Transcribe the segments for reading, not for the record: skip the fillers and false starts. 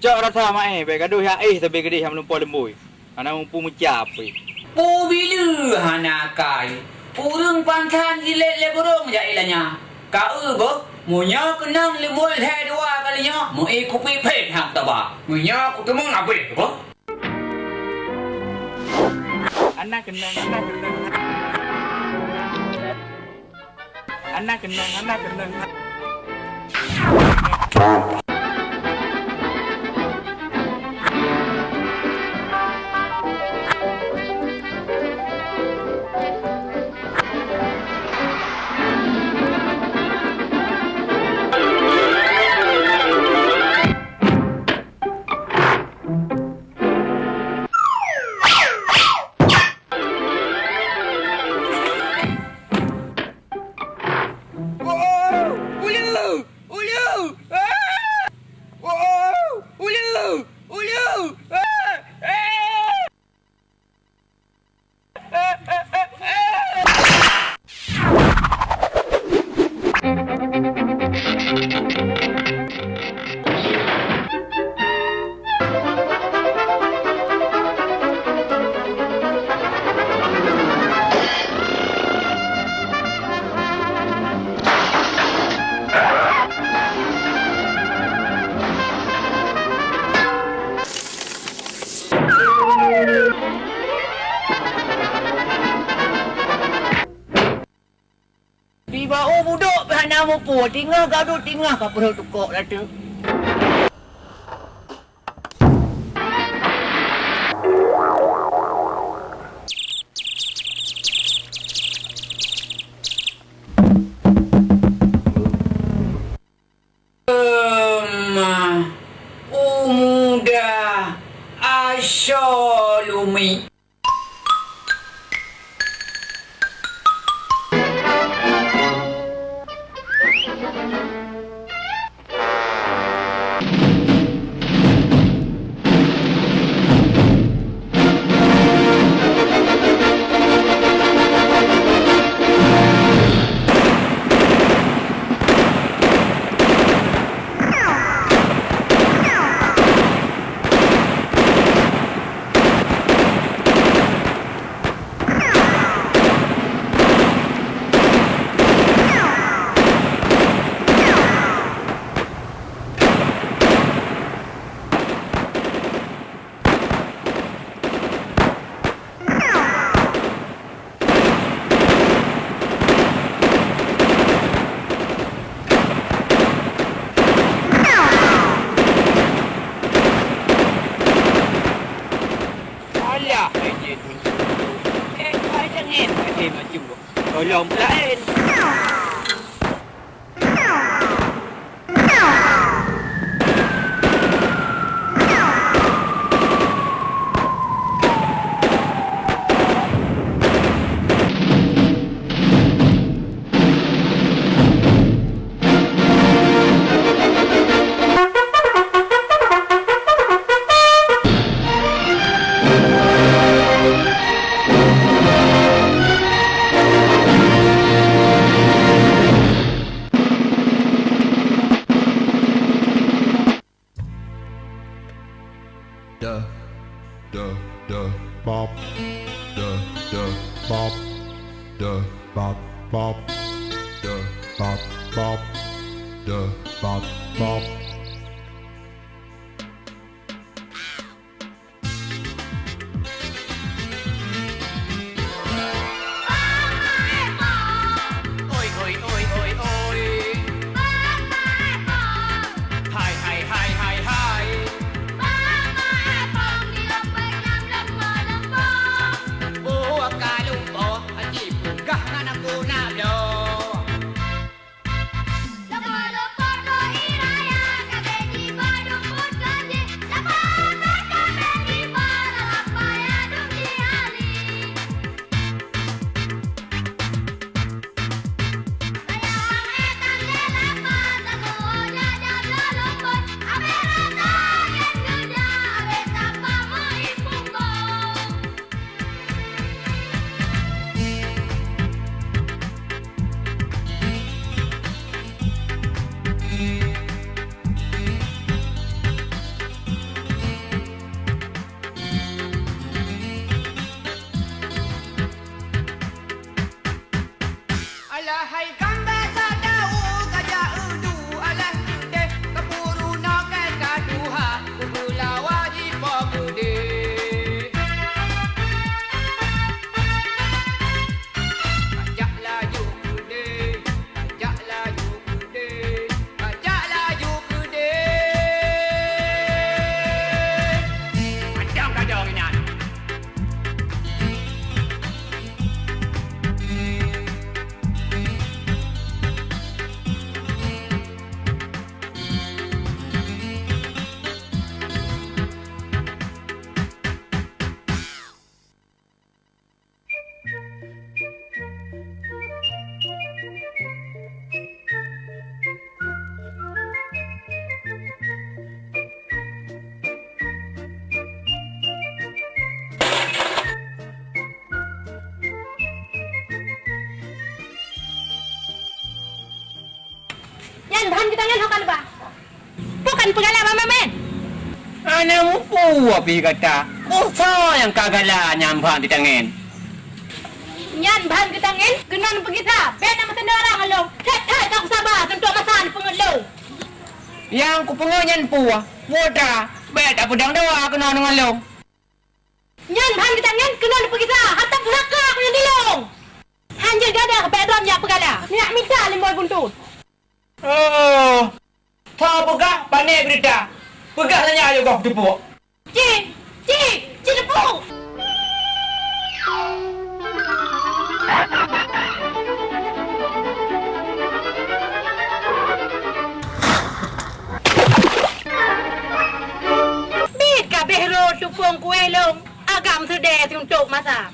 Cak rasa mai baik gaduh ya tapi gede ham lumpur lembui. Ana mumpu mencapai. Po bila hanakai. Urang pantan ilet le burung ja ilanya. Kau go munya kenang lemul he dua kalinya. Mu ikut pipet hang taba. Munya aku temu ngabe go. Anak kenang. Anak kenang. Tiba budak hana mo po tinggal gaduh tinggal ka perlu tukok dah tu. Muda asyolumi. Tolong lain. Bop, bop, bop, bop, bop, bop, bop, bop. Lepas-lepas dah Mana mupu api kata. Musa yang kagala nyampan di tangan. Nyan bahan ke tangan, kenan pergi sah. Ben nama sendarang along. Hai tak sabar kentuk masan pengelo. Yang ku pengonyan puah. Muda. Bet apa dang dawa kena dengan lo. Nyan bahan ke tangan, kenan pergi sah. Hatta pusaka aku yang dilong. Hanya gada ke bedram yang pegala. Niak minta limoy buntut. Oh. Tahu pegah panik berita. Pegah tanya ayo kau tepuk. Cik lepuk. Biết cả bê rô chụp phông của ai lông. Agam thư đề thì trộm mà sao.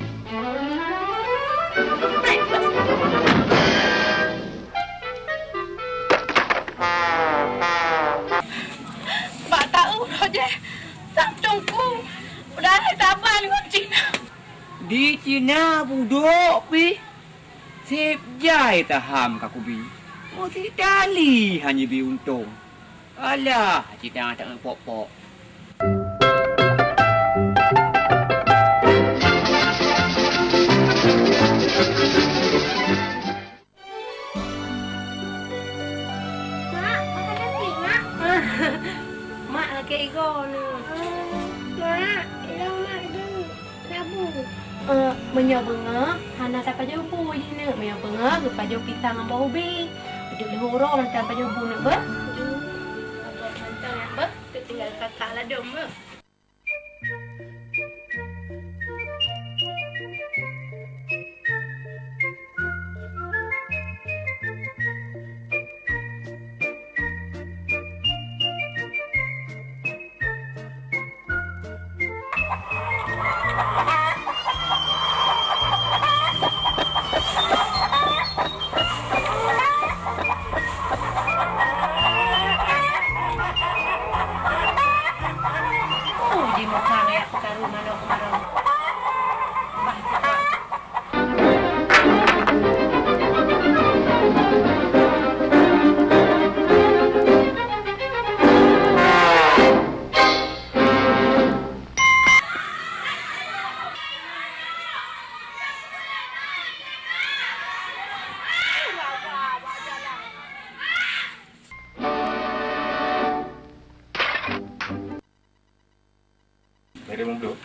Bà tahu saja. Santungku. Udah ada tapan dengan Cina. Di Cina budok pi. Sip jai taham kakubi. Mesti dali hanya bi untung. Alah, Cina tak pok-pok. Mak, makan nasi, Mak. Mak lagi ego ni. Mak, ilang mak tu. Nabu. Menyabunga, hana tak pajau pu je ni. Menyabunga, ke pajau pisang amb bau bi. Duduk dah horor lantar pajau bu nak ber. Abang lantar nak ber. Tu tinggal kakak lah dom ber. Di muka ni aku taruh mana-mana. Dari mungkin.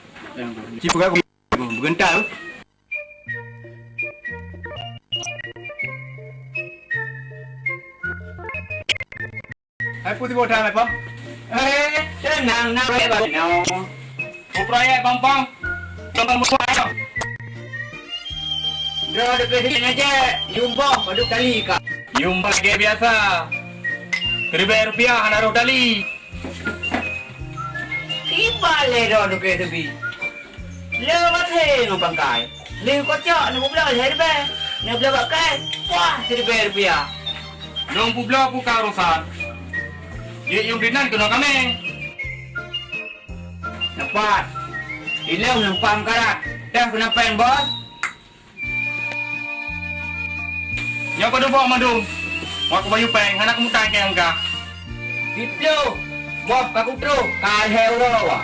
Cipu aku bergentak tu. Hai putih bodoh apa? Tenang nak lepas. Proyek bang. Bang musuh. Dah dekat sini aja. Jumpa pada kali kak. Yumbang kayak biasa. Rp1,000 naruh tali. Ibalik dah dekat tepi. Lewat hei ngopang kai. Lew kocok nak belah hari be. Nak belah pakai. Wah, Rp1,000. Dong publa pu karusan. Ye yung dinan kena kami. Dapat. Ilaw numpang karat. Dah kenapa yang bos? Yang kau bawa mandum. Waktu bayu peng, anak kamu tanya yang enggak. Itu. Bos aku tu. Kal euro.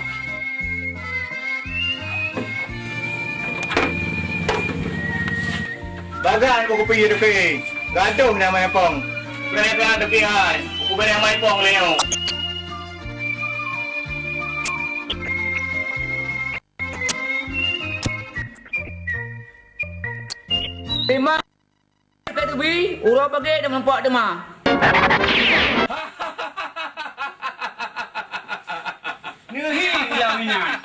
Bagan aku pergi dekat. Gantung nama yang pong. Berapa dekat? Aku beri nama yang pong leo. Terima. Dekat tepi. Urau pakai dah nampak demam. Nehi yang minat.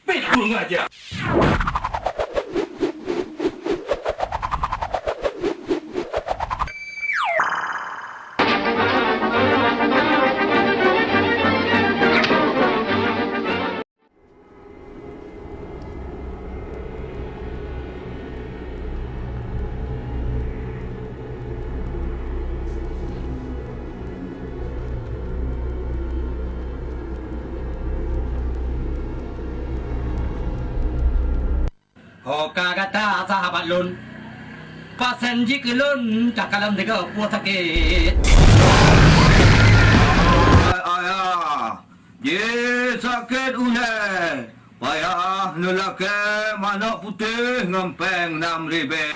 Pegung aja. Hoka kata sahabat lun. Pasan jika lun cakalam tega puas sakit. Ayah, ye sakit ulai. Payah lelaki mana putih ngempeng 6,000.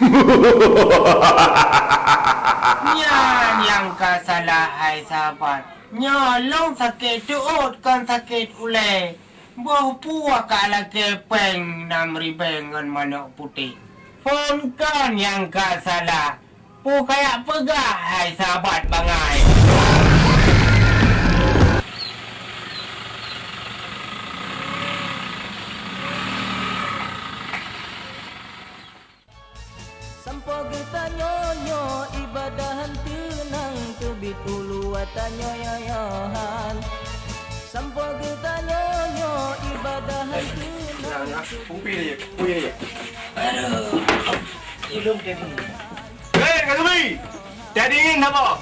Nyan yang kasalah hai sahabat. Nyolong sakit tuut kan sakit ulai. Boh puak kala kepeng 6,000 ngan manok putih. Pun kan yang kasalah. Pu kayak pegah hai sahabat bangai. Sampo kita nyonyo ibadahan tenang tebit ulu watanyo yoyohan. Sampo kita nyonyo ibadahan tenang. Pupi ni. Ilung tadi. Kak Subi. Jadi ingin apa?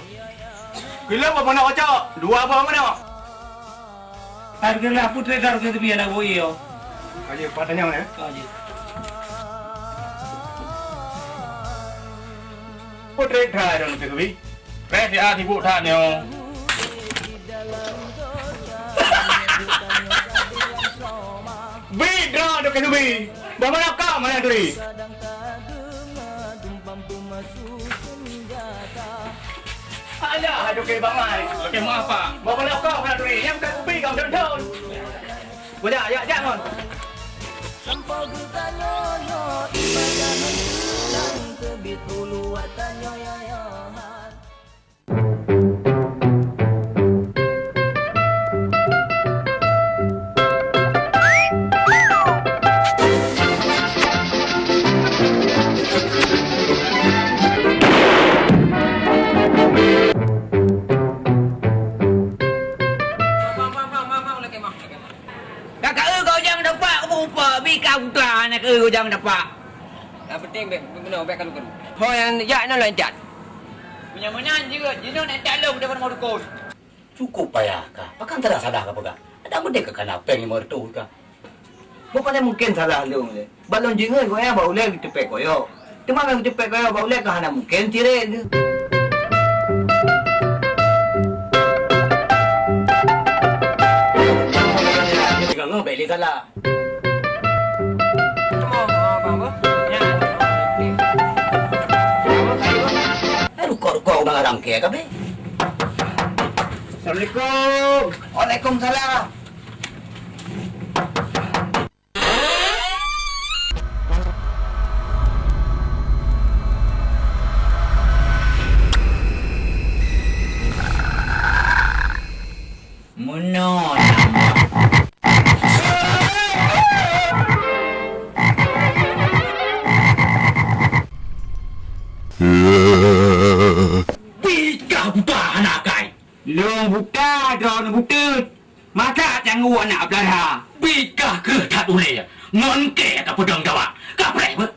Kilo apa nak kocok? 2 apa mana? Harga lah putri taruh ke tepi anak boy yo. Aje patanya mana? Kaji. Putri dah dong Kak Subi. Pres dia tibu dah ni. Bidra dong Kak Subi. Bagaimana kau mana tu? Kadang kadang dumpam pemasuk senjata. Ada aduh ke bangai. Okey maaf pak. Bagaimana kau mana tu? Yang Kak Subi kau dah. Boleh ya jangan. Sampo kita nyonyo ibadahan tenang tebit ulu watanyo yoyohan. Kakak kau jangan dapat kau rupa bika putra anak kau jangan dapat. Yang penting benar baik kalau. Oh yang ya nak lancat. Punya menan juga jino nak calong depan mau dukun. Cukup payah kah? Pakan tak salah kah pegah? Ada benda ke kenapa ni mertu kah? Bukannya mungkin salah lu ni. Balon jingai kau yang bau lek tepek kau yo. Cuma yang tepek kau yo bau lek kah hana mungkin cire ni. Jangan beli salah. Ruko-ruko udah ngarang ke kabe? Assalamualaikum. Waalaikumsalam. Menon. Bika buta anak kai. Long buka don butut. Maka jangan anak belanja. Bika ke tak boleh. Ngon ke tak pedang dawa. Kaprek ber.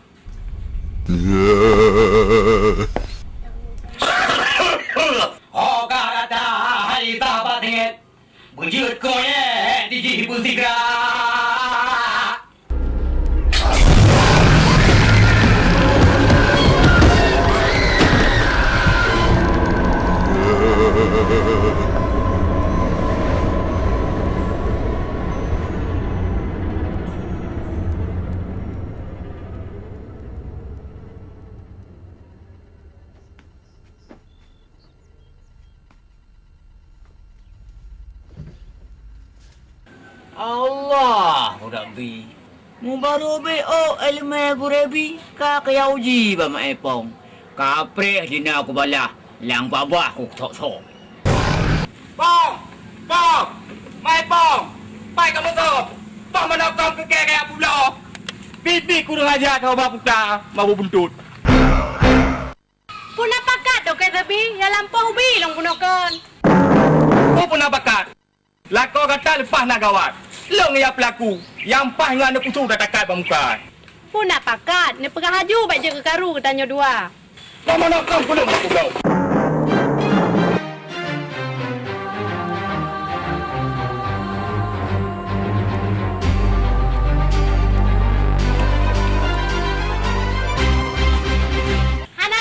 Oh kata hai tabatet. Bujut koye di jibu tiga. Allah, Rabbi. Mu baru be ilmu gurebi ka kaya uji ba maepong. Kapre dina aku bala, lang babah aku tok. Pong! Pong! Mai pong! Pai kamu tu. Pong mana kau ke kaya pula. Bibi ku ngajar kau ba puta, mau buntut. Puna pakat do kay sabi, ya lampau bi long punokan. Kau pun nak bakat. Lako kata lepas nak gawat. Long ya pelaku. Yang pah dengan anak putu dah takat bamuka. Puna pakat, ne pegah haju baik je ke karu katanya dua. Kau mana kau pun nak kau. Hana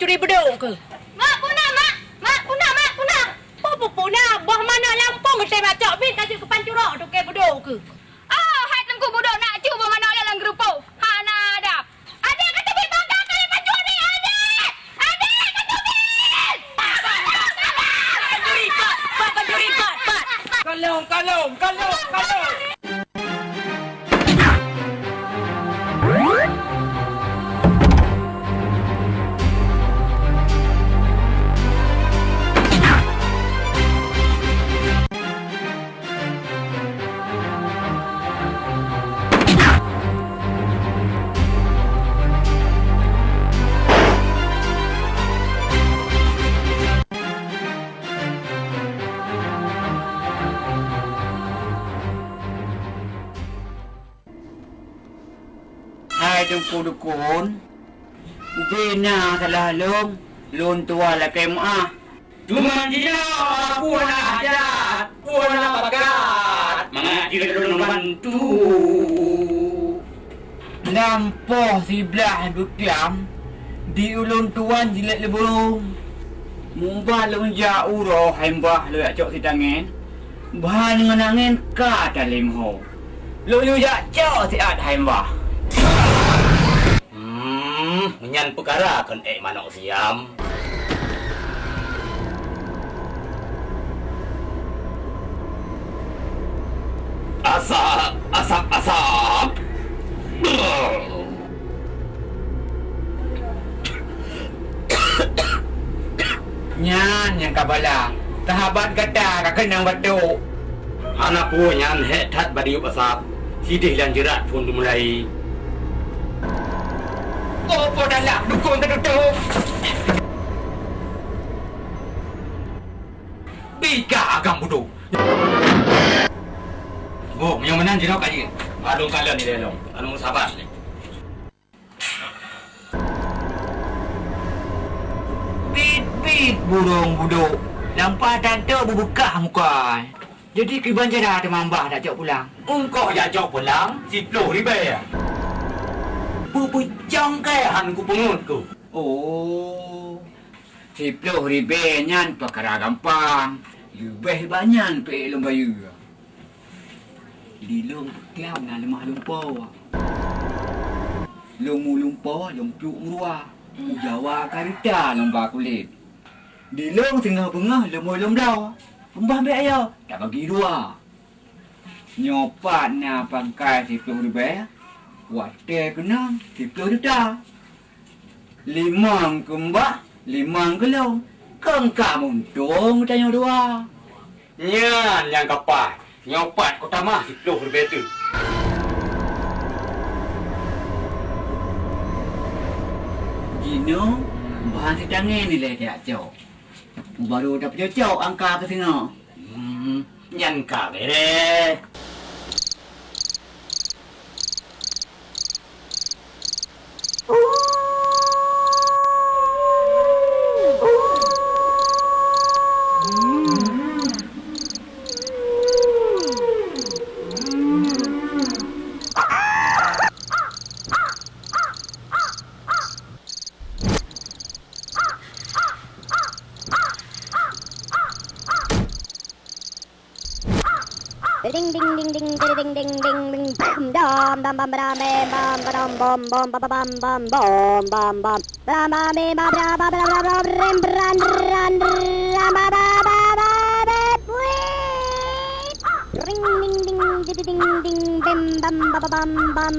curi beduk ke? Mak punah, mak. Mak punah, mak punah. Apa punah? Bah mana lampung saya macak bin kasih ke pancurok tu ke beduk ke? Ah, hai tengku budak nak cuba mana orang lang grupo. Ha nak ada. Adik kata bin bangga kali pancur ni adik. Adik kata bin. Pancuri pat, pancuri pat. Kalong. Hai tengku dukun. Ubina salah long. Lon tua lah kemah. Cuma dia puan hajat, puan bakat. Mengaji dulu bantu. Nampoh sebelah dutiam. Di ulun tuan jilat leburung. Mumbah lun jauh roh hembah lu cok si tangan. Bahan dengan angin kata limho. Lu cok si at hembah. Menyan perkara kan manok siam. Asap. Nyan yang kabala. Sahabat kata kena batu. Anak punya hetat badiup asap. Sidih dan jerat pun mulai. Apa dah lah dukun tertutup. Bika agam bodoh. Oh, yang mana jerok aja. Adung kalian ni dia long. Anu sabar ni. Bit burung buduk. Lampas tante berbuka muka. Jadi kiban jara ada mambah dah jauh pulang. Engkau ya jauh pulang, si Ploh ribe. Pupujang ke Hanku pengutku. Oh. Si Ploh ribe nyan perkara gampang. Lebih banyak pe ilmu bayu. Di long tiam na lemah lumpur. Lomu lumpur, lompuk merua. Jawa karita lomba kulit. Di long tengah bengah lemu lau. Pembah ambil ayah, tak bagi dua. Nyopat na pangkai si Ploh ribe. Water kena, si Ploh duta. Limang kembah, limang gelong. Kengkak muntung tanya dua. Nyan yang kapai. Nyopat kota mah si Ploh ribe tu. Gino, bahan si tangan ni dia jauh. Baru dapat jauh angka ke tengah. Nyan ka bere. Ding ding ding ding ding ding ding ding bam dam bam bam bam bam bam bam bam bam bam bam bam bam bam bam bam bam bam bam bam rim ran ran ram bam bam bam ring ding ding ding ding ding bam bam bam bam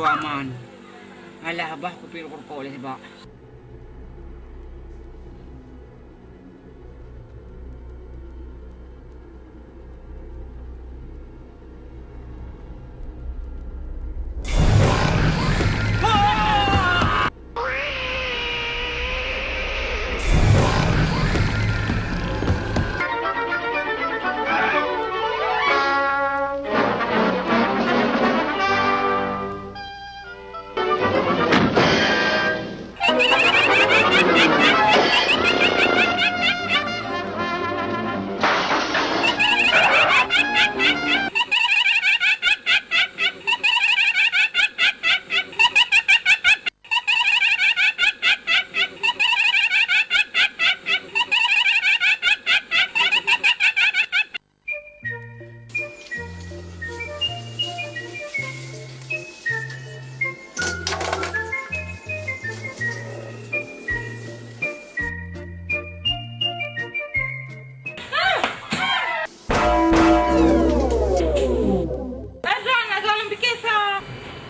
bodo aman. Alah bah kupir korko oleh sebab.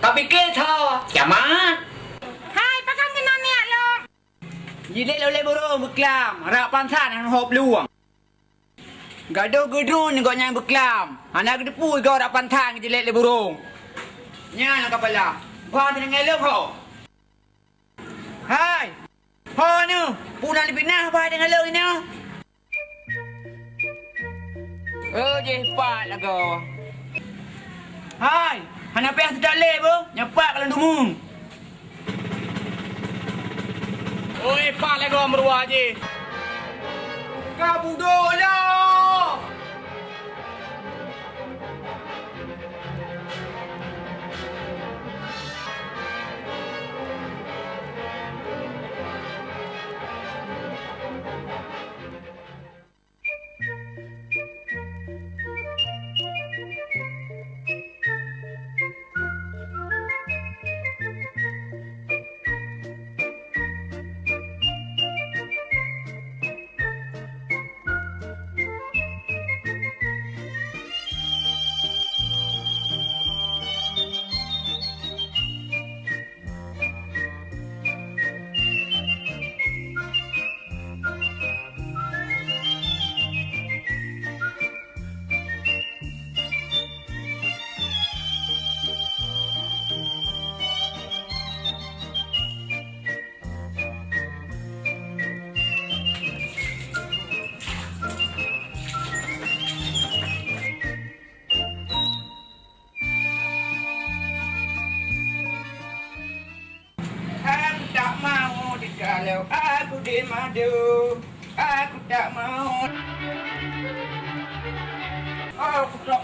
Tapi kita, kiamat. Hai, pakai kena ni lo. Jilik loleh burung berkelam. Harap pansan yang hop luang. Gaduh gedun kau yang berkelam. Anak gedepu kau harap pansan jilik le burung. Nya nak kepala. Kau tenang elok kau. Hai. Ho ni, pulang lebih nah apa dengan lo ini? Oh, je pat lah kau. Hai. Hana apa yang tidak leh, bro? Nyepak kalau dulu. Oi, pak lagi gua merua je. Kau bodoh lah. Kalau aku di madu, aku tak mau. Aku tak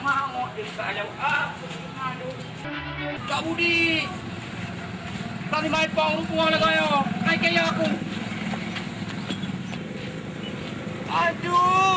mau kalau aku di madu. Kak Budi. Tadi main pong lupa lah kaya. Naik kaya aku. Aduh.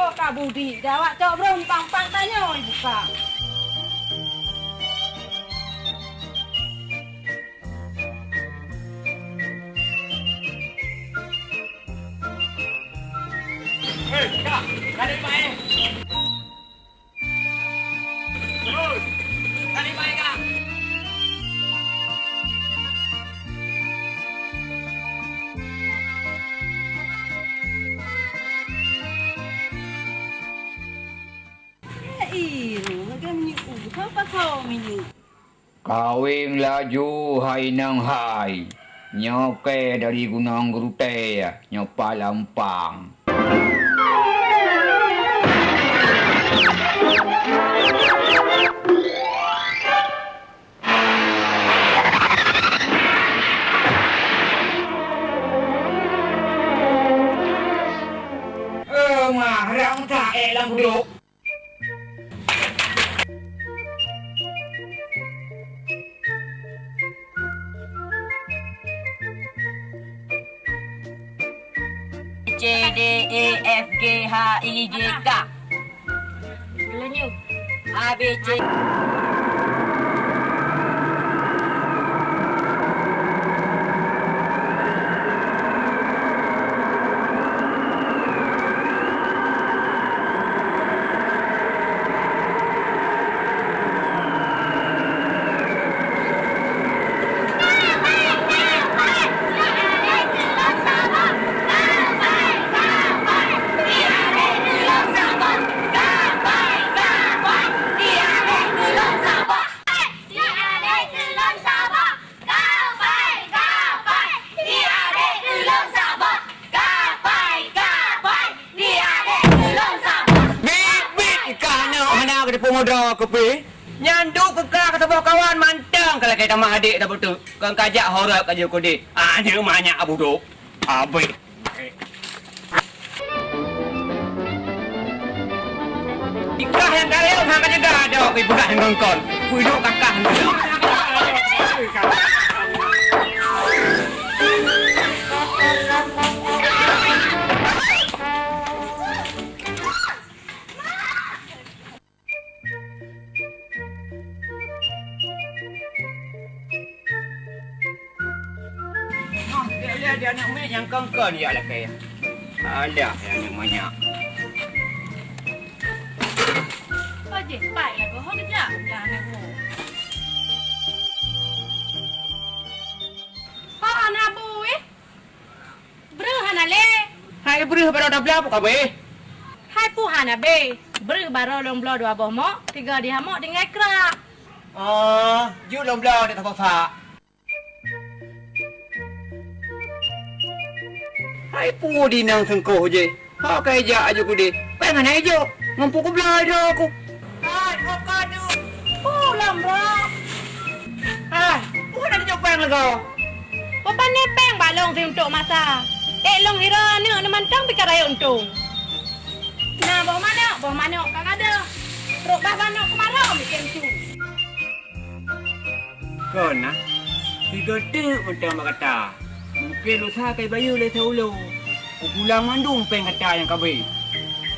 Oh, Kak Budi, dah awak cok berompang tanya buka. Hei, Kak. Tadi main. Terus. Tadi main, Kak. Kawing laju hai nang hai. Nyoke dari Gunung Gerute, nyopa Lampang. mah rang tak lang budok. C D E F G H I J K. Belanyu. A B C. Pemuda kopi nyanduk kekak kata bawa kawan mantang kalau kita mah adik dah betul kau kajak horap aja kau dek dia banyak abu dok abai ikah yang karya mah kan juga ada kopi bukan yang ngongkon kuiduk kakak dia anak mek yang kongkon ya lah kayak ada yang banyak Oje, baiklah kau hok kejap. Jangan aku. Oh, anak bu Berhana le. hai beri pada dah belap kau be Hai pu hana be. Baro long blo dua boh mok. 3 di hamok dengan krak. you lom blau dia tak apa hai pu di nang sengkoh je ha kai ja aja ku de pengen aja mampu ku blau dah aku hai kau kadu Long bro. hai pu nak jopang lagi Papa nepeng balong si untuk masa. Long hira ni mantang pikir ayo untung. Nah, bawa mana kang ada. Rok bah banok kemarau mikir tu. kau nak tiga tu macam kata mungkin lu sa kai bayu le seulo pulang mandung peng kata yang kabe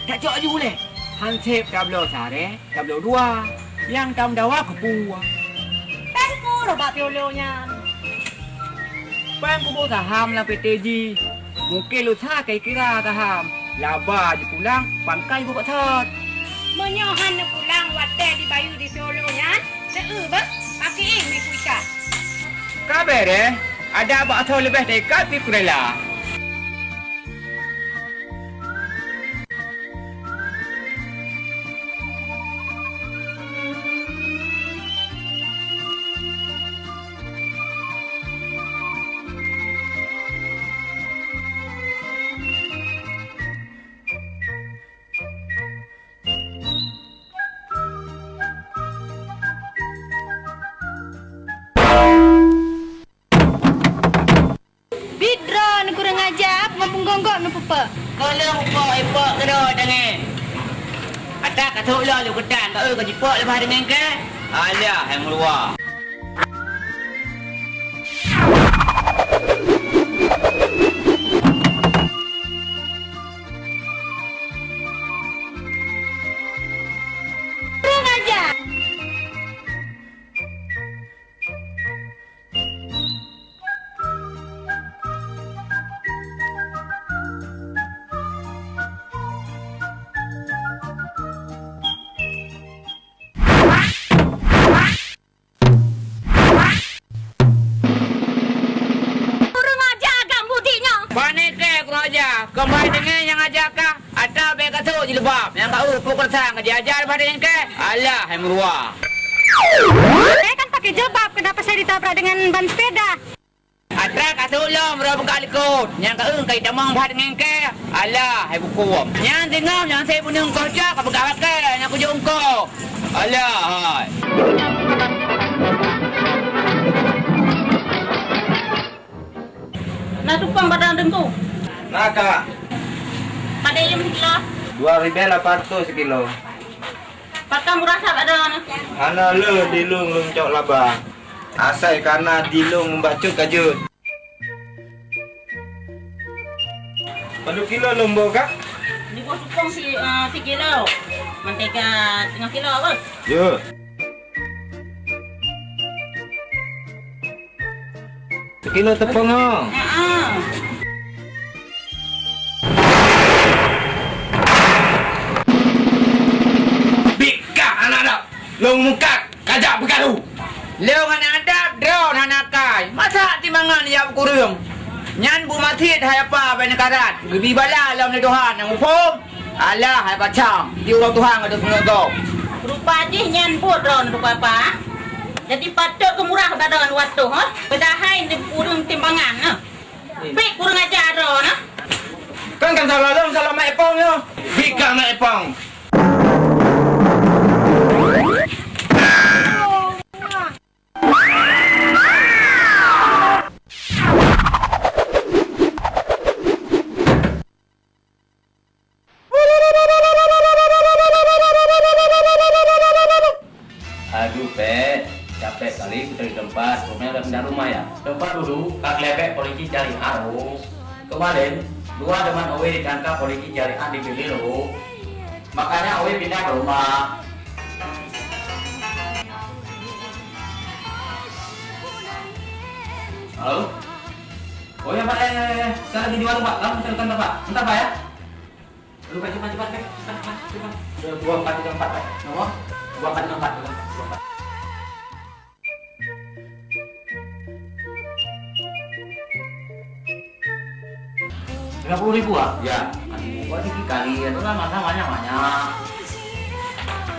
tak cok ju le hansep tablo sare tablo dua yang tam dawa ke pu Peng ku ro ba piolonya. peng ku bo saham la PTG mungkin lu sa kai kira saham laba je pulang pangkai bu kat thot Menyohan na pulang wate di bayu di piolonya. Seu ba? Pakai ini kuika. kabar ada apa atau lebih dekat pi kurela Bidron kurang ajar, mampung gonggok nu pupa. kalau epok kedok dengan ada kata ulah lu kedan kau kau jipok lepas dengan ke alah yang luar Kurang ajar. Kembali dengan yang ajakah ada baik kata je lebab yang kau pukul sang ajar pada yang ke alah yang luar Saya kan pakai jilbab, kenapa saya ditabrak dengan ban sepeda? ada kata ulam berapa kali kot yang kau kai damang pada dengan ke alah yang buku yang tengok yang saya punya kau jak apa kau pakai yang aku jom kau alah hai Nak tumpang badan dengku. Naka. Pada yang mula. 2.800 sekilo. Pakai murah tak ada ni. Ana le dilung cok laba. Asai karena dilung membacut kajut. Pada kilo lombo kak? Ni gua sukong si kilo. Mentega 3 kilo apa? Yo. Sekilo tepung oh. Bika anak dak. Long muka kajak bergaduh. Leong anak dak drone anak kai. Masa timangan ya kurung. Nyan bu mati hai apa ben karat. Gebi bala lam ni Tuhan yang upom. Alah hai bacang. Di ulang Tuhan ada pengotok. Rupa je nyan pun drone rupa apa? Jadi patut kemurah pada waktu ha. Pedahai ni kurung timbangan ha. Pik kurang ajar drone ha. Kan salah dong salah mak epong yo. Bika mak epong. Aduh, Pek. Capek kali kita di tempat. Rumahnya udah pindah rumah ya. Tempat dulu, Kak Lepek polisi cari arus. Kemarin, 2 teman Owe ditangkap polisi cari di Biliru. Makanya Owe pindah ke rumah. Halo? Oh ya Pak, saya lagi di warung Pak. Kamu bisa kantor Pak. Bentar Pak ya. Aduh Pak, cepat Pak. Cepat. Udah 2434 Pak. Nomor 2434. 50.000 ah? Ya. Gua dikit kali itu kan masa banyak.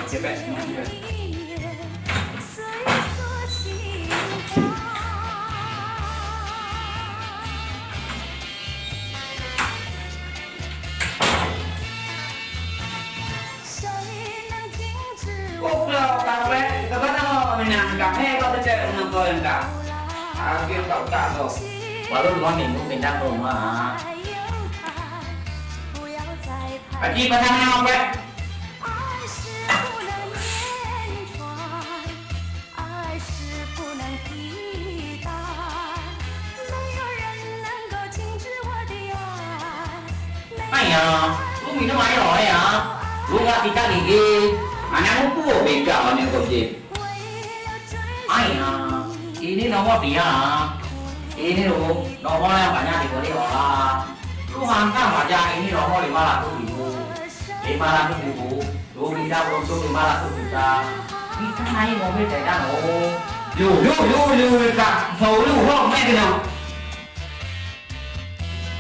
Cepet. Goblok kawe, kenapa menang kafe kau tercek menangkau enggak? Akhir kau tak kau. Baru 2 minggu pindah ke rumah. Haji pasang apa? Ayah, lu minum air ya? Lu nggak kita gigi. Mana mumpul bega mana kau je? Ayah, ini nomor dia. Ini lu nomor yang banyak dibeli orang. Lu hantam aja ini nomor 500.000. 500.000. Lu bisa untuk 500 juta. Kita naik mobil sedan lo. Lu kak, mau lu hong mana kena?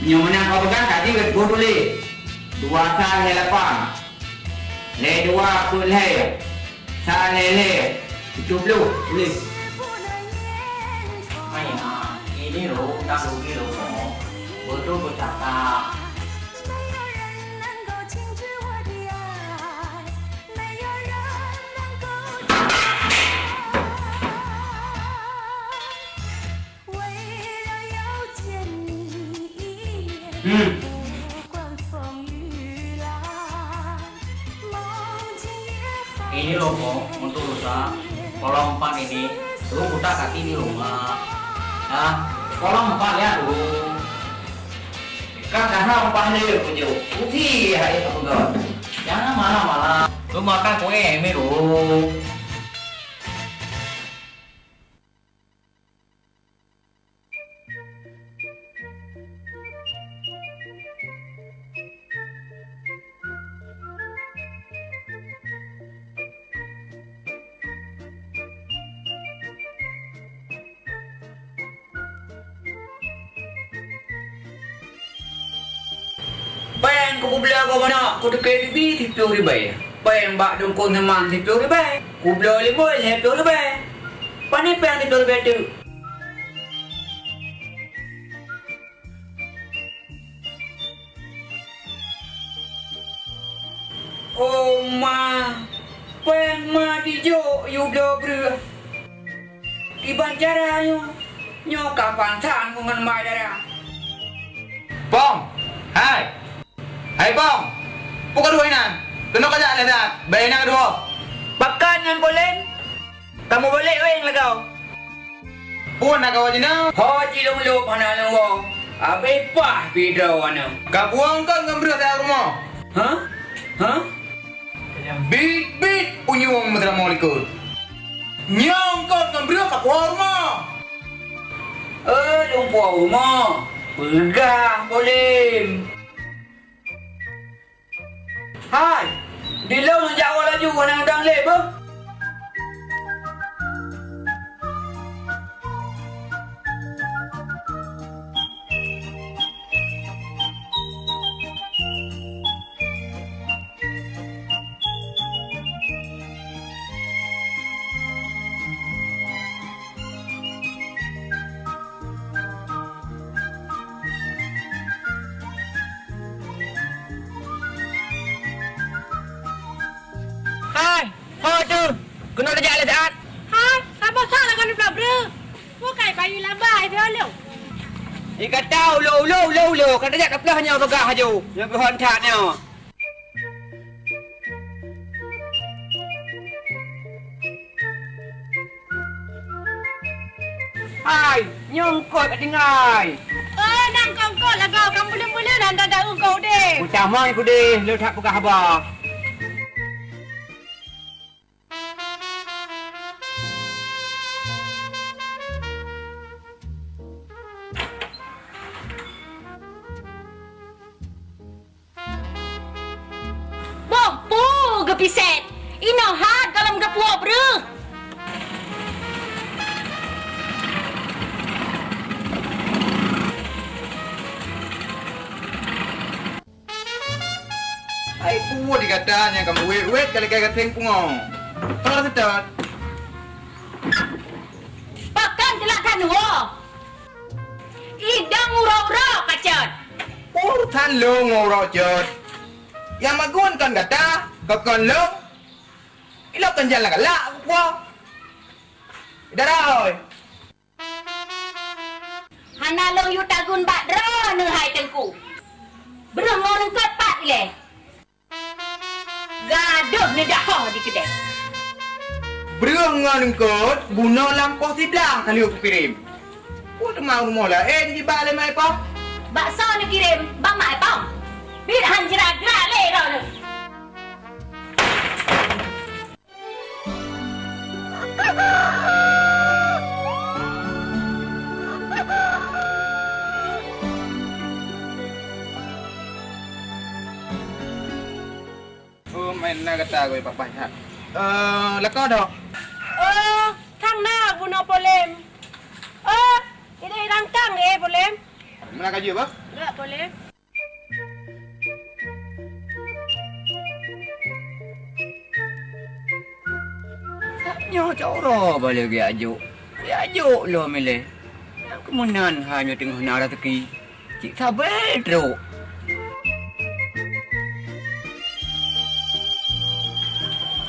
Nyonya kau pegang tadi gue boleh. 2 kali 8. Le 2 pun le. Sale 70 boleh. Ayah, ini lo tak rugi lo. Betul bercakap. Ini loh untuk rusak kolom 4 ini. Lu putar kaki di rumah. Ya, kolom 4 ya dulu. Kan karena 4 nih punya putih hari itu enggak. Jangan malah. Lu makan kue eme dulu. Bayang ku bela kau mana? Ku dekat lebih 70.000. Bayang bak dong kau teman 70.000. Ku bela limau 70.000. Pani payang 70.000 tu. Oh ma, payang ma di jo you bela ber. Iban cara nyo kapan tan ku ngan mai darah. Pong. Hai. Hai Pong. Buka dua ini. lah dah. Baik nak kedua. Pakan yang boleh. Kamu boleh weng lah kau. Pun nak kau jina. Haji long mana long wong. Abe pah pidau ana. Kau buang kan ngambil dari rumah. Hah? Hah? Bit punya wong mesra mau ikut. Nyong kau ngambil kau buang rumah. Lupa rumah. Pegah boleh. Hai. Di laut nak jawa laju orang udang lep apa? Hai. Oh tu. Kena ada jalan saat. Hai, apa salah kan pula bro? Kau kai bayi labai dia leu. Ikat tahu lo. Kan dia tak pernah hanya tegah aja. Yang kehantatnya. Hai, nyongkot kat tinggal. Nang kau lah kau. Kamu boleh nak dah kau deh. Utama aku deh, lu tak buka khabar. Kepiset. Ino hard kalau mga puwa bro. Ai puwa dikatanya kamu wet kali kaya teng pungong. Kalau sedot. Pakan jelakan wo. Idang ura-ura kacot. Urutan lo ngoro jod. Yang magun kan kata, kakon lo. Ilo kan jalan kalak gua. Darah oi. Hana long yu tagun bat dra ne hai tengku. Berang ngorang kepat le. Gaduh ne dah ho di kedai. Berengan kot, guna lampau sidang kali aku kirim. Kau tu mau rumah lah, di balik mai apa? Bakso ni kirim, bang mai pong. Bir hanjra gra le ro ne. Main nak kata gue papa ya. Lekau dah. Thang na guna polem. Ini rangkang polem. Mana kaji apa? Enggak polem. Nyo coro balik dia ajuk. Dia ajuk lo mele. Yang kemudian hanya tengah nara teki. Cik sabar teruk.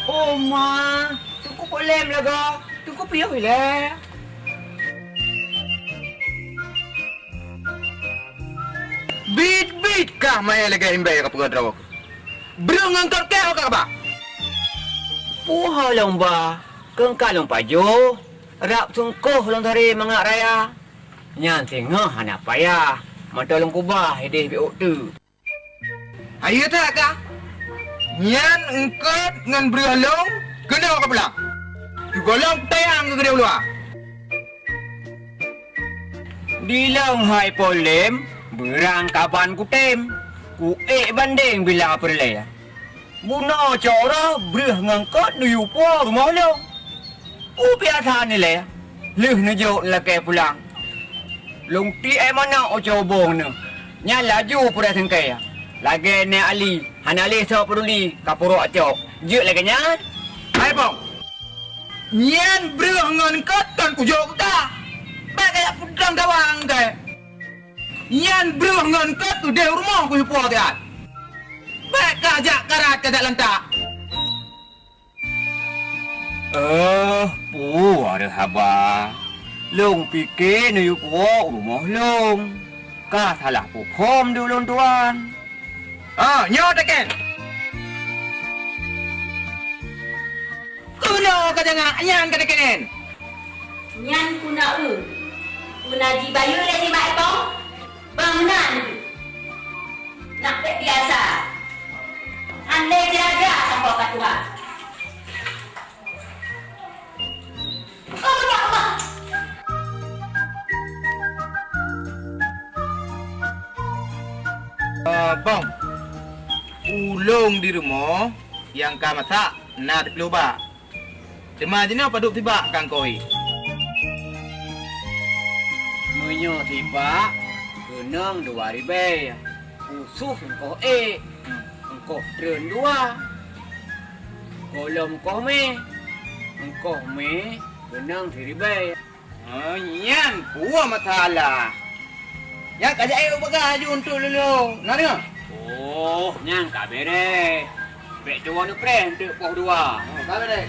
Oh ma, tuku polem laga. Tuku piyah le. Bit kah maya lagi imbai ka pagod raw. Berengan kau kau ka ba? Puha long ba. Kengka long pajo. Rap sungkoh long dari mangak raya. Nyan tengah hana payah. Mata long kubah hidih biuk tu. Ayo tak ka? Nyan engkau ngan berhalong kena ka pulang. Tu golong tayang ke kedua luar. Di long hai polem. Berang kapan ku tem. Ku banding bila perlaya. Buna cara berah ngangkat nuyu po rumah lo. Ku biasa ni le. Leh nejo lake pulang. Long ti mana o cobong ne. Nya laju pura tengkai. Lagi ne Ali, hana ali so peduli kapuro acok. Je lagi nya. Hai bang. Nyan berah ngangkat kan ku jok ta. Bagai pudang dawang kai. Yan berang ngangkat tu dia rumah ku hipo dia. Baik kajak karat ke dalam tak. Ada haba. Long fikir ni po rumah long. Ka salah pu pom dulu tuan. Nyo teken. ka jangan ayan ka deken. Nyan kuna Unaji bayu le di mak to. Bangunan. Nak tak biasa. Ande jaga sampai kat Tuhan. Oh, ya Allah. Bang. Ulung di rumah yang ka masak nak luba. Cuma jina paduk tiba kang koi. Menyo tiba kenang 2,000. Usuh engkau engkau tren 2. Kolom engkau me kenang 1,000. Yan, puwa masalah. Ya kajak ayo baga aju untuk lulu. Nak dengar? Oh, nyang ka bere. Pek 2 nu pren tu poh 2. Oh, ka bere.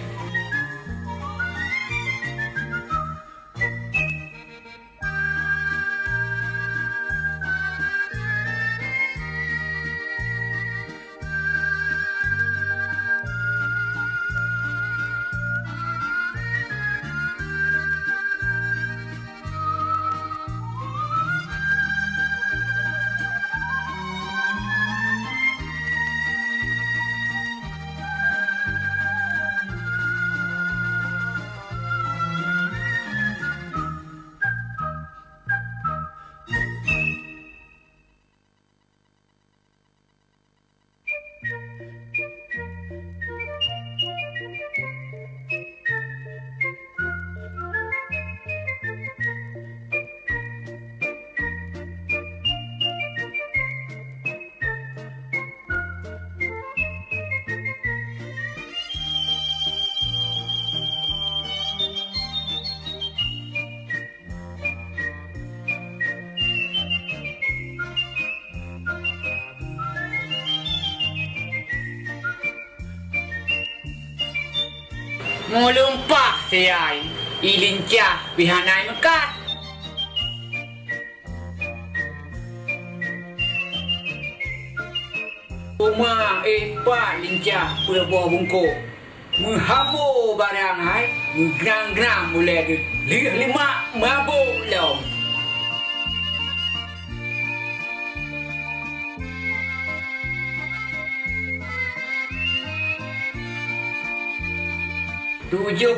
Ngulumpah siai ilincah pihanai mekat. Rumah pak lincah berbuah bungkuk. Menghabu barang hai, menggerang-gerang boleh tu. 5 mabuk long. Tujuh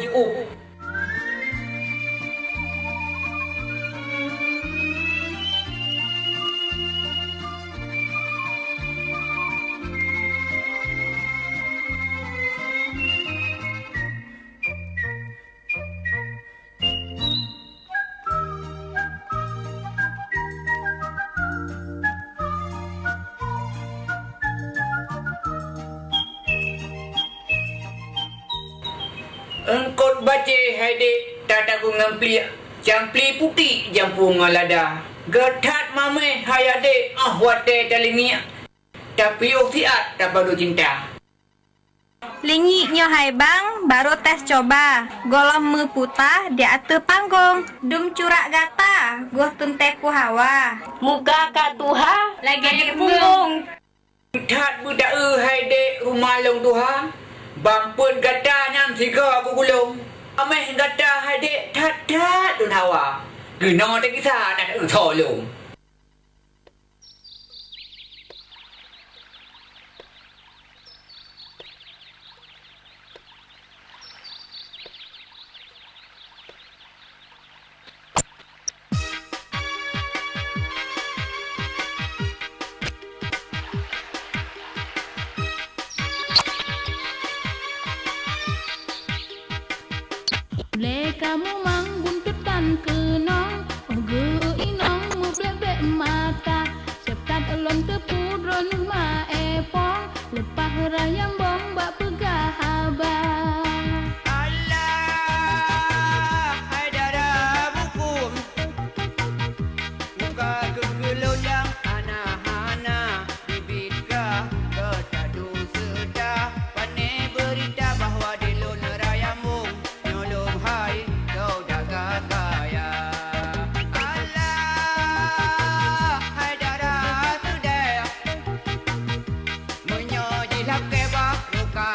engkau baca hadik tata ku ngampli campli putih jampu ngalada gatat mame hayade wate dalimi tapi usiat tak baru cinta Lingi nyo hai bang, baru tes coba. Golong mu putah di atas panggung. Dum curak gata, goh tunte ku hawa. Muka katuha lagi di punggung. tat budak hadik rumah long tuhan bang pun gata nyam siga ku gulung ameh gata hadik tat dun hawa guna tak kisah nak tolong Le kamu mang buntutan kenong Oge inong mu blek-blek mata Siapkan elon tepu dron ma epong Lepah rayang bong bak pegah habang Allah, hai dada buku. Buka kegelodang hana-hana bibit kah ketadu sedah pane berita bahawa di lon rayamung nyolong hai kau dah kaya. Allah, hai dada sudah menyoji lap kebak luka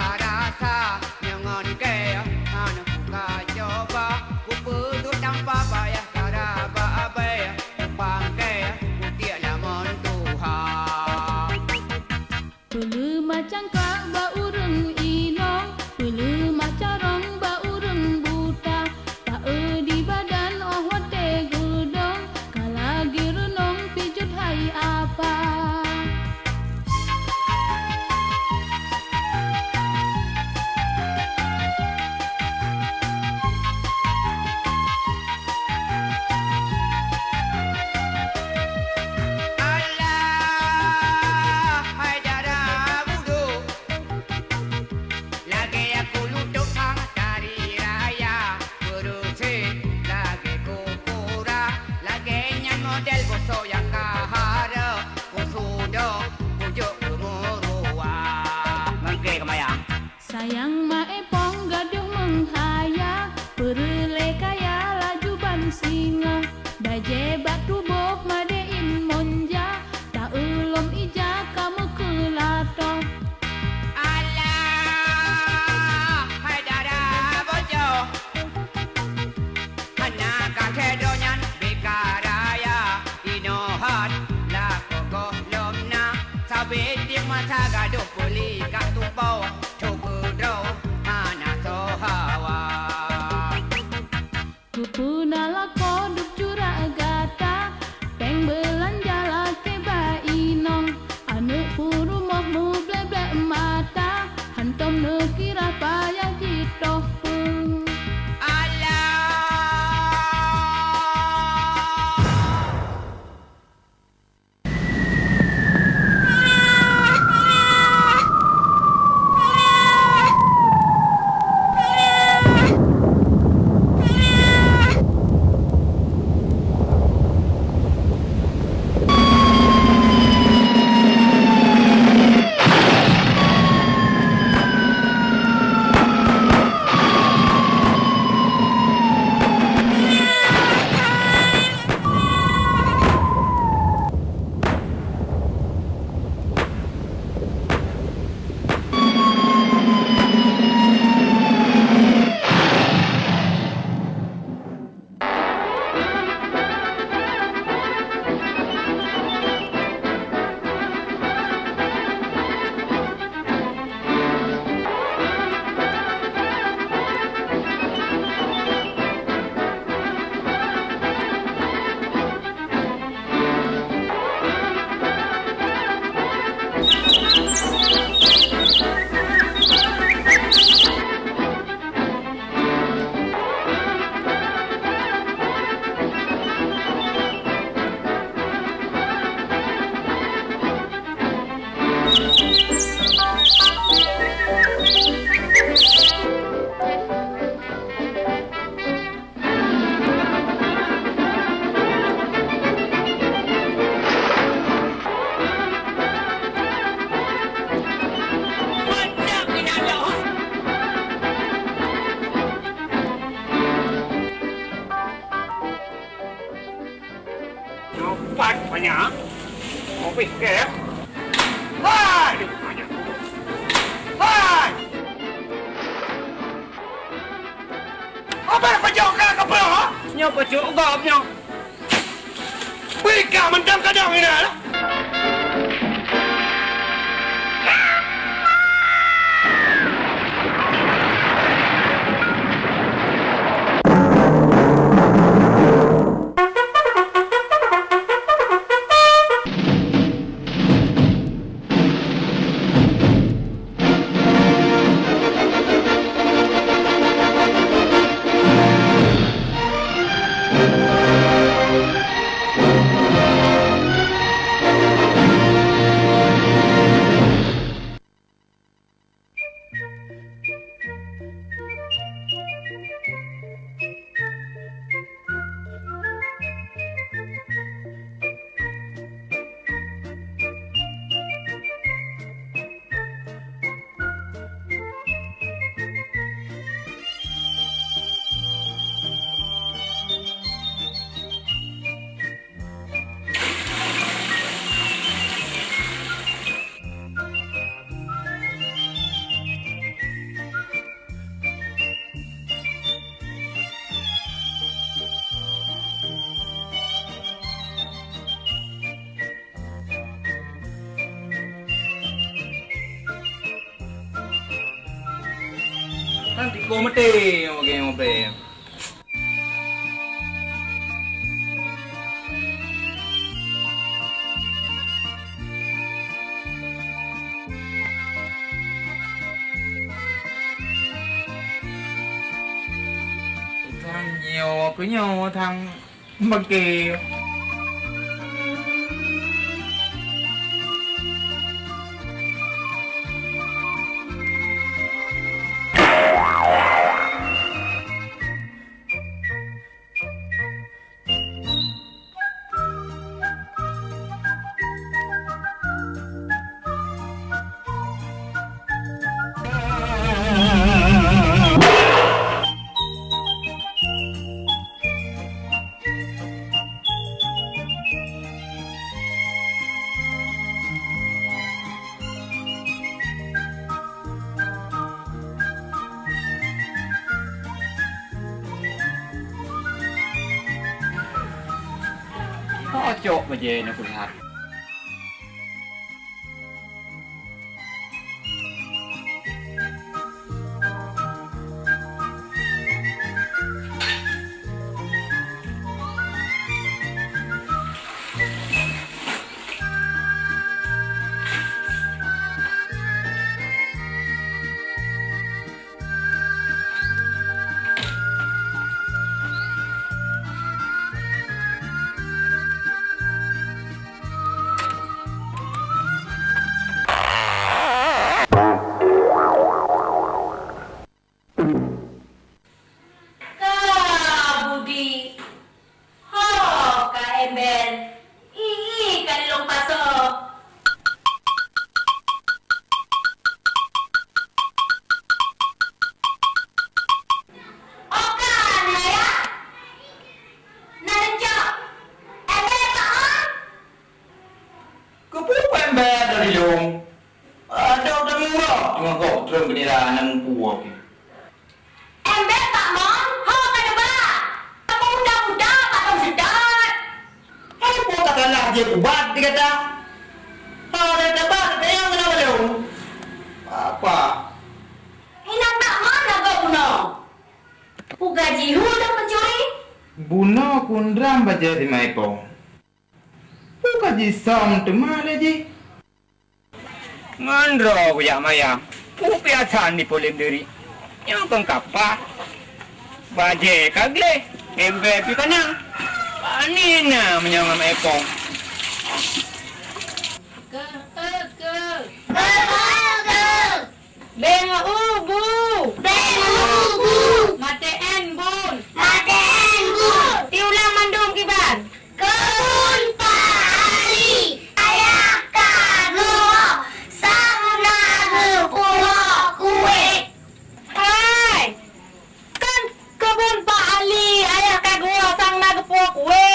macam kak ba urang inong, pelu macam rong ba urang buta. Tak di badan oh wate gudong, kalagi renong pijut hai apa. Sayang mae pong gaduh menghaya, perle kaya laju ban singa. Baje batu bok madein monja, tak ulom ija kamu kelato. Allah, hai dara bojo. Hana ka kedonyan bikaraya, inohat la kokoh lomna. Sabe dia mata gaduh puli ka tumpau. Kupuna lako duk cura gata, peng belanja lake ba inong. Anu puru moh mu blek mata, hantom ne kira payah jitoh pun. Banyak. Mau pikir? Hai! Hai! Apa yang pejauh kau ke bawah? Nyo pejauh gap nyo. Bika mendam kadang ini lah. Nanti kau mati, okey, okey. Nhiều cứ nhiều thằng bằng kỳ cocok aja nak lihat. Terus bendera nang puak. Ember tak mon, ho kada ba? Kamu muda-muda tak tahu sedap. Ay, puta ka lang, dia ubat, di kata. Ada tebak, kaya nga naman yun. Apa? Inang tak mon naga puno. Ugaji hu dah pencuri. Buno kundram baca di maipo. Buka ji som temale ji. Ngandro kuya maya. Pupiasan ni polim diri. Yang kong kapa. Baje kagle. Embe pi kanang. Anina menyangam epong. Benga ubu. Benga ubu. Mate en bun. Mate en bun. Tiulang mandum kiban. Kebun pari. Ayah kagu. Sang nagu pulo kue. Hai. Kan kebun Pak Ali. Ayah kagu sang nagu pulo kue.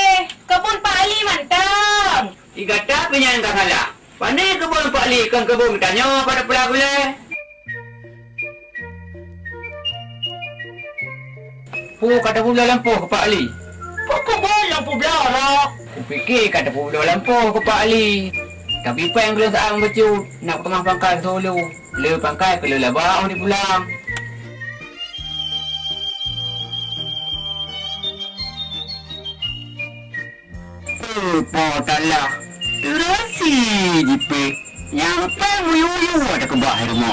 Kebun Pak Ali mantap. Igata penyan tak salah. Pandai kebun Pak Li kan kebun tanya pada pula boleh. Pu kata pula lampu ke Pak Ali. Pokok lampu belara. Aku fikir kata pula lampu ke Pak Ali. Tapi apa yang belum saat bercut nak tengah pangkai solo. Le pangkai ke le labak ni pulang. Potala. Terasi jipe. Yang apa muyu-muyu ada ke bahir mo.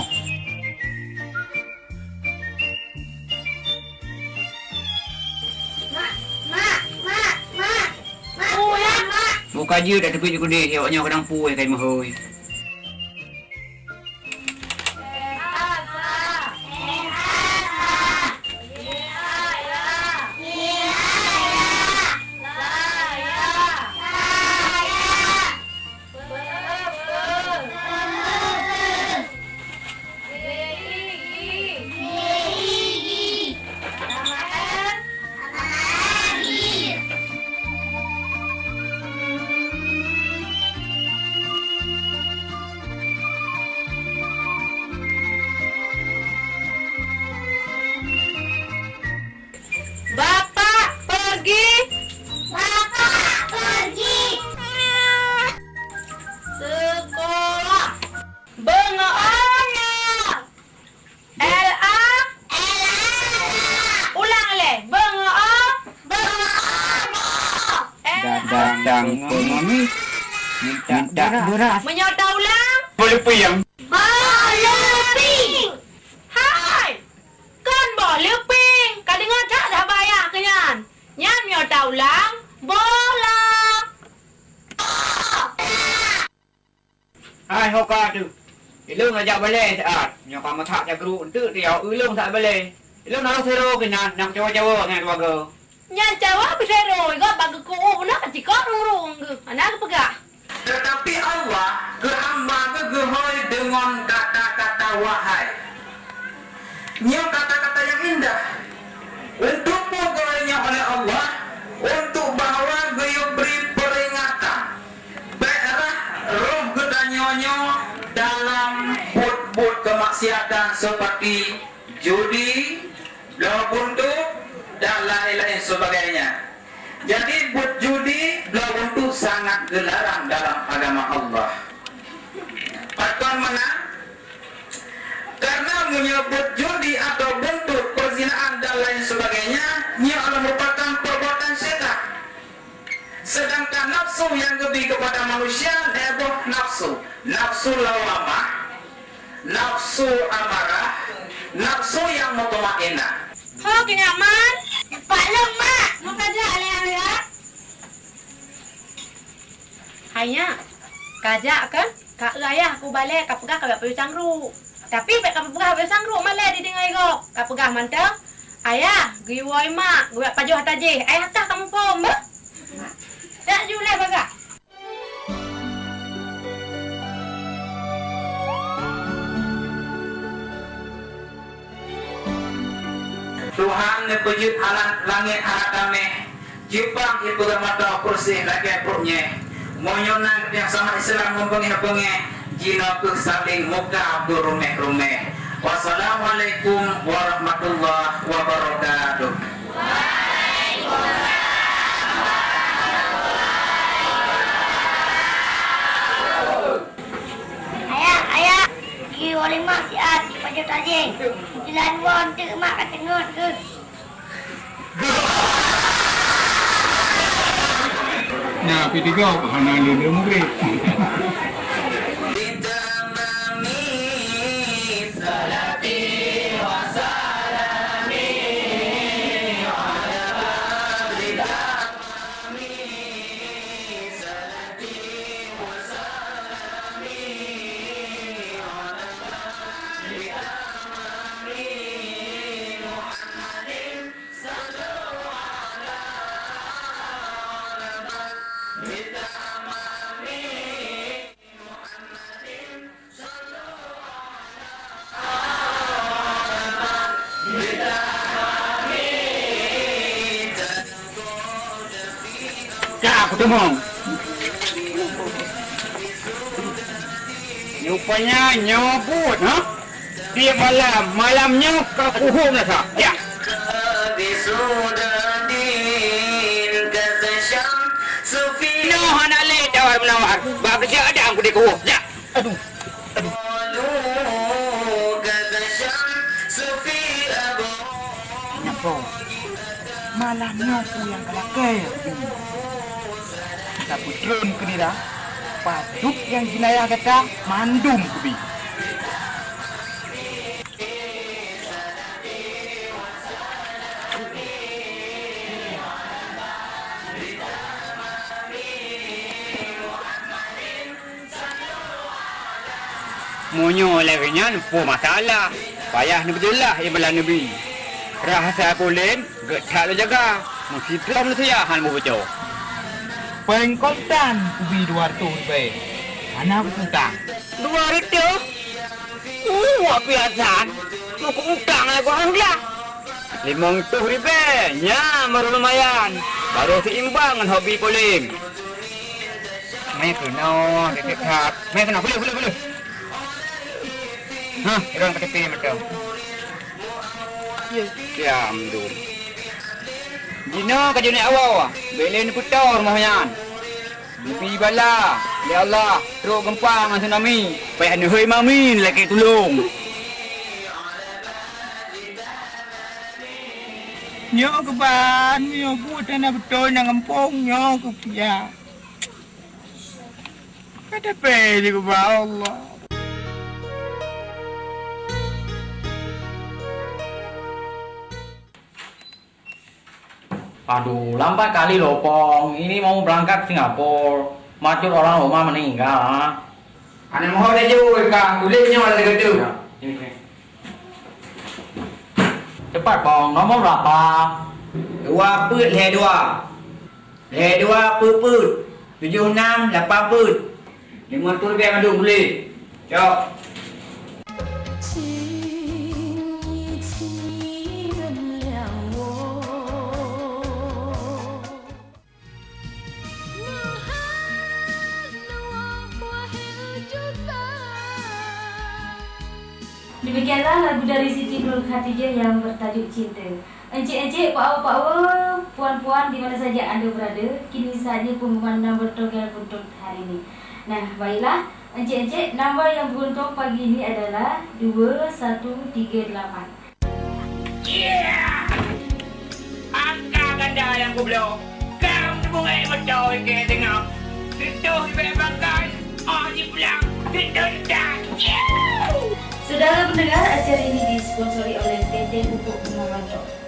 Buka je dah tepi je kudih. Awaknya kadang puai kain mahoi. Minta beras. Menyota ulang. Boleh puyang. Leping. Hai. Kan boleh ping. Kau dengar tak dah bayar kenyan. Nyan menyota ulang. Bola. Hai hoka tu. Ilung ajak balik saat. Nyo kamu tak jagru untuk dia ilung tak balik. Ilung nak sero kena nak Jawa-Jawa dengan keluarga. Nyan Jawa bisa roi kau bagi ku nak kecikok rung ke. Anak pegak. Tetapi Allah hamba gegehoi dengan kata-kata wahai. Nyo kata-kata yang indah. Untuk pokoknya oleh Allah untuk bahwa guyup beri peringatan. Berah roh gedanyonyo dalam but-but kemaksiatan seperti judi, belah buntuk dan lain-lain sebagainya. Jadi but judi, belah buntuk sangat dilarang dalam agama Allah. Patut mana? Karena menyebut judi atau bentuk perzinaan dan lain sebagainya, ia adalah merupakan perbuatan setan. Sedangkan nafsu yang lebih kepada manusia yaitu nafsu lawamah, nafsu amarah, nafsu yang mutmainnah. Ho kenyaman. Pak Lemak, mau kerja alih-alih. Hanya kajak kan? Kak ayah aku balik kak pegah kak pergi sangru. Tapi pek kak pegah pergi sangru malah di dengai kok. Kak pegah mantap. Ayah, gue woi mak, gue pajuh hataje. Ayah tah kamu pom, bah? Tak julai bagak. Tuhan nepejut langit haratame Jepang itu mata bersih lagi perutnya Monyonan yang sama Islam mempengi-pengi Jina ke saling muka berumeh-rumeh Wassalamualaikum warahmatullahi wabarakatuh. Ayah, di wali mak si Ad, di pajak tajing. Jalan won, tu mak kata ngot ke. Nah, P3 hana dia murid. Aku temu. Rupanya nyobut, ha? Dia malamnya ke kuhum lah sah. Ya. No, anak leh tawar menawar. Bak kerja ada aku di kuhum. Ya. Aduh. Kenapa? Malamnya aku yang kelakai. Tapi drone ke ni dah. Patut yang jenayah kata mandum ke bi. Monyo lagi nya po masalah. Payah ni betul lah ibalah Nabi. Rahsia polen, getak lo jaga. Mesti drum lu saya han mo bocor. Pengkotan kubi 200 be. Mana aku utang? 200? Biasa. Aku utang aku anglah. 500 ribu. Nya baru lumayan. Baru seimbang dengan hobi polim. Mai kena dekat. Mai kena boleh. Hah, orang pakai macam. Diam dulu. Dina kajian awal, belen putar rumahnya. Lebih bala, ya Allah, teruk gempa dengan tsunami. Payah ni hoi mami lagi tolong. Nyo keban, nyo buat tanah betul nang kampung nyo ke pia. Ada pede kepada Allah. Aduh, lambat kali loh, Pong. Ini mau berangkat Singapura. Macul orang rumah meninggal. Ane mau dah jauh Kang, kulitnya ada gitu. Cepat, Pong. Nomor berapa? 2 put le 2. Le 2 put. 76 8 put. 50 rupiah madu beli. Cok. 情一起原谅我。Demikianlah lagu dari Siti Nur Khatijah yang bertajuk Cinta. Encik-encik, pak-awak, puan-puan di mana saja Anda berada, kini saatnya pengumuman nombor togel untuk hari ini. Nah, baiklah, encik-encik, nombor yang beruntung pagi ini adalah 2138. Yeah! Angka ganda yang ku belum. Kamu bungai betul ke tengok. Itu ibu bangkai. Oh, ni pulang. Itu dah. Saudara pendengar, acara ini disponsori oleh PT Pupuk Muhammad.